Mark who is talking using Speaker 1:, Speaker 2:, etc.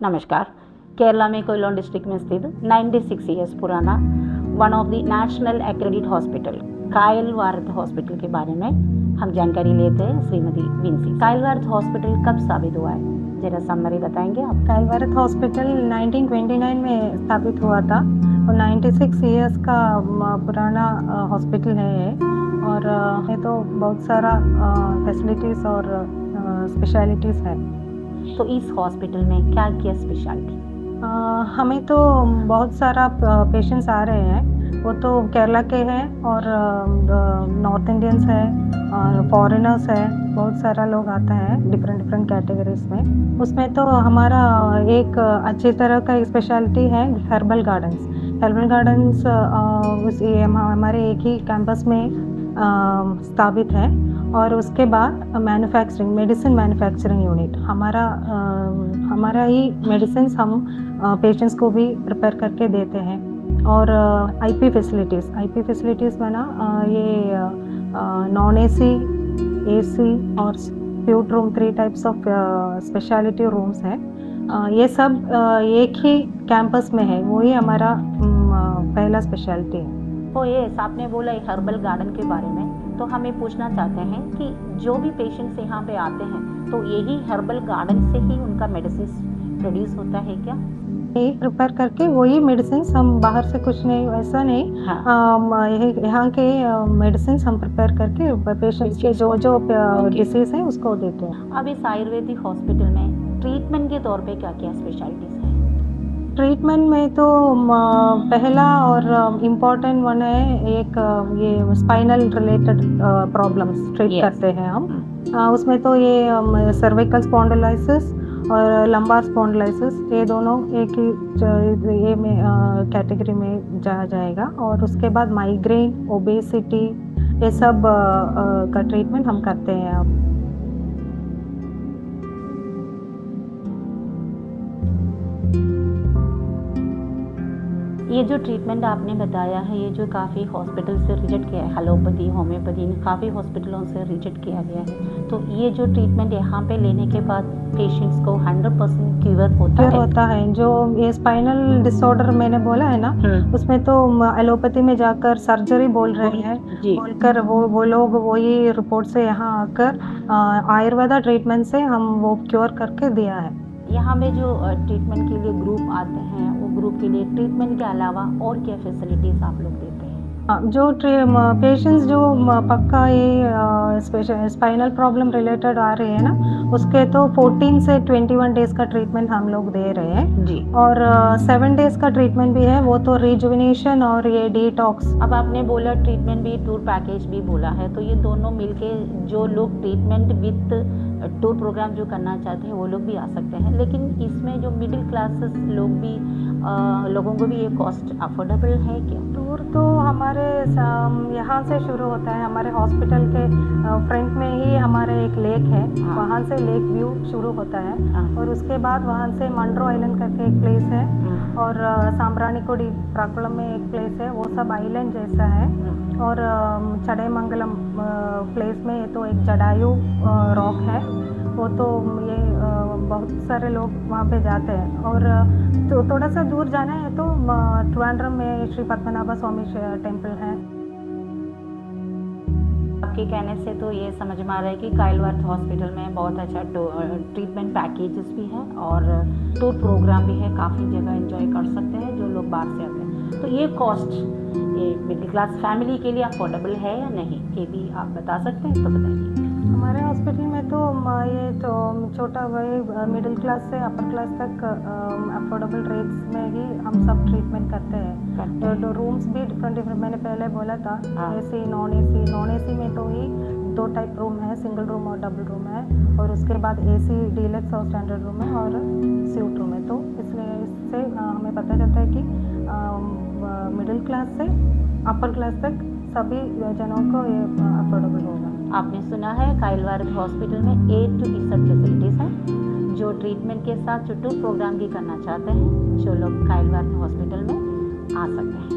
Speaker 1: नमस्कार। केरला में कोयलोन डिस्ट्रिक्ट में स्थित 96 ईयर्स पुराना one of the national accredit hospital कायल वारद हॉस्पिटल के बारे में हम जानकारी लेते हैं श्रीमती विंसी। कायल वारद हॉस्पिटल कब स्थापित हुआ है, जरा समरी बताएंगे आप?
Speaker 2: कायल वारद हॉस्पिटल 1929 में स्थापित हुआ था और 96 ईयर्स का पुराना हॉस्पिटल है ये। और ये तो बहुत सारा फैसिलिटीज़ और स्पेशलिटीज़ है।
Speaker 1: तो इस हॉस्पिटल में क्या क्या स्पेशलिटी?
Speaker 2: हमें तो बहुत सारा पेशेंट्स आ रहे हैं, वो तो केरला के हैं और नॉर्थ इंडियंस है, फॉरेनर्स है, बहुत सारा लोग आता है डिफरेंट कैटेगरीज में। उसमें तो हमारा एक अच्छी तरह का स्पेशलिटी है हर्बल गार्डन्स। हर्बल गार्डन्स हमारे एक ही कैंपस में स्थापित है। और उसके बाद मैन्युफैक्चरिंग मेडिसिन मैन्युफैक्चरिंग यूनिट हमारा ही मेडिसिन हम पेशेंट्स को भी प्रिपेयर करके देते हैं। और आईपी फैसिलिटीज़ बना ये नॉन एसी, एसी और suite room, 3 types of speciality rooms हैं। ये सब एक ही कैंपस में है, वही हमारा पहला स्पेशलिटी है।
Speaker 1: तो ये आपने बोला हर्बल गार्डन के बारे में, तो हमें पूछना चाहते हैं कि जो भी पेशेंट्स यहाँ पे आते हैं तो यही हर्बल गार्डन से ही उनका मेडिसिन प्रोड्यूस होता है क्या?
Speaker 2: यही प्रिपेयर करके वही मेडिसिन, हम बाहर से कुछ नहीं, ऐसा नहीं।
Speaker 1: हाँ।
Speaker 2: यहाँ के मेडिसिन हम प्रिपेयर करके पेशेंट्स के जो डिसीज है उसको देते हैं।
Speaker 1: अब इस आयुर्वेदिक हॉस्पिटल में ट्रीटमेंट के तौर पे क्या क्या स्पेशलिटीज़ हैं?
Speaker 2: ट्रीटमेंट में तो पहला और इम्पोर्टेंट वन है एक ये स्पाइनल रिलेटेड प्रॉब्लम्स ट्रीट करते हैं हम। उसमें तो ये सर्विकल स्पॉन्डिलाइसिस और लंबार स्पॉन्डिलाइसिस, ये दोनों एक ही ये में कैटेगरी में जाएगा। और उसके बाद माइग्रेन, ओबेसिटी, ये सब का ट्रीटमेंट हम करते हैं अब।
Speaker 1: ये जो ट्रीटमेंट आपने बताया है, ये जो काफ़ी हॉस्पिटल से रिजेक्ट किया है, एलोपैथी, होम्योपैथी, काफ़ी हॉस्पिटलों से रिजेक्ट किया गया है, तो ये जो ट्रीटमेंट यहाँ पे लेने के बाद पेशेंट्स को 100% क्यूर होता है?
Speaker 2: जो ये स्पाइनल डिसऑर्डर मैंने बोला है ना, उसमें तो एलोपैथी में जाकर सर्जरी बोल रहे हैं, बोलकर वो लोग वही रिपोर्ट से यहाँ आकर आयुर्वेदा ट्रीटमेंट से हम वो क्योर करके दिया है।
Speaker 1: यहाँ पे जो ट्रीटमेंट के लिए ग्रुप आते हैं, वो ग्रुप के लिए ट्रीटमेंट के अलावा और क्या फैसिलिटीज़ आप लोग देते हैं?
Speaker 2: जो पेशेंट्स जो पक्का ये स्पाइनल प्रॉब्लम रिलेटेड आ रहे हैं ना, उसके तो 14 से 21 डेज़ का ट्रीटमेंट हम लोग दे रहे हैं जी। और 7 डेज़ का ट्रीटमेंट भी है, वो तो रिजुविनेशन और ये डिटॉक्स।
Speaker 1: अब आपने बोला ट्रीटमेंट भी, टूर पैकेज भी बोला है, तो ये दोनों मिलके जो लोग ट्रीटमेंट विथ टूर प्रोग्राम जो करना चाहते हैं वो लोग भी आ सकते हैं, लेकिन इसमें जो मिडिल क्लासेस लोग भी लोगों को भी ये कॉस्ट अफोर्डेबल है क्या?
Speaker 2: टूर तो हमारे यहाँ से शुरू होता है, हमारे हॉस्पिटल के फ्रंट में ही हमारे एक लेक है, वहाँ से लेक व्यू शुरू होता है। और उसके बाद वहाँ से मंड्रो आइलैंड करके एक प्लेस है, और सांब्रानीकोडी प्राकुलम में एक प्लेस है, वो सब आइलैंड जैसा है। और चढ़ाईमंगलम प्लेस में ये तो एक जडायु रॉक है, वो तो ये बहुत सारे लोग वहाँ पे जाते हैं। और तो थोड़ा सा दूर जाना है तो ट्रिवांड्रम में श्री पद्मनाभ स्वामी टेम्पल है।
Speaker 1: आपके कहने से तो ये समझ में आ रहा है कि कायल वारद हॉस्पिटल में बहुत अच्छा ट्रीटमेंट पैकेजेस भी है और टूर प्रोग्राम भी है, काफ़ी जगह एंजॉय कर सकते हैं जो लोग बाहर से आते हैं। तो ये कॉस्ट ये मिडिल क्लास फैमिली के लिए अफोर्डेबल है या नहीं, ये भी आप बता सकते हैं? तो बताइए।
Speaker 2: हमारे हॉस्पिटल में तो ये तो छोटा वही मिडिल क्लास से अपर क्लास तक अफोर्डेबल रेट्स में ही हम सब ट्रीटमेंट करते हैं। तो रूम्स भी डिफरेंट मैंने पहले बोला था, एसी, नॉन एसी में तो ही 2 टाइप रूम है, सिंगल रूम और डबल रूम है। और उसके बाद एसी, डीलक्स और स्टैंडर्ड रूम है और स्यूट रूम है। तो इसलिए इससे हमें पता चलता है कि मिडिल क्लास से अपर क्लास तक सभी जनों को ये अफोर्डेबल होगा।
Speaker 1: आपने सुना है कायल वारद हॉस्पिटल में A to E सब फैसिलिटीज़ हैं, जो ट्रीटमेंट के साथ जो टूर प्रोग्राम भी करना चाहते हैं, जो लोग कायल वारद हॉस्पिटल में आ सकते हैं।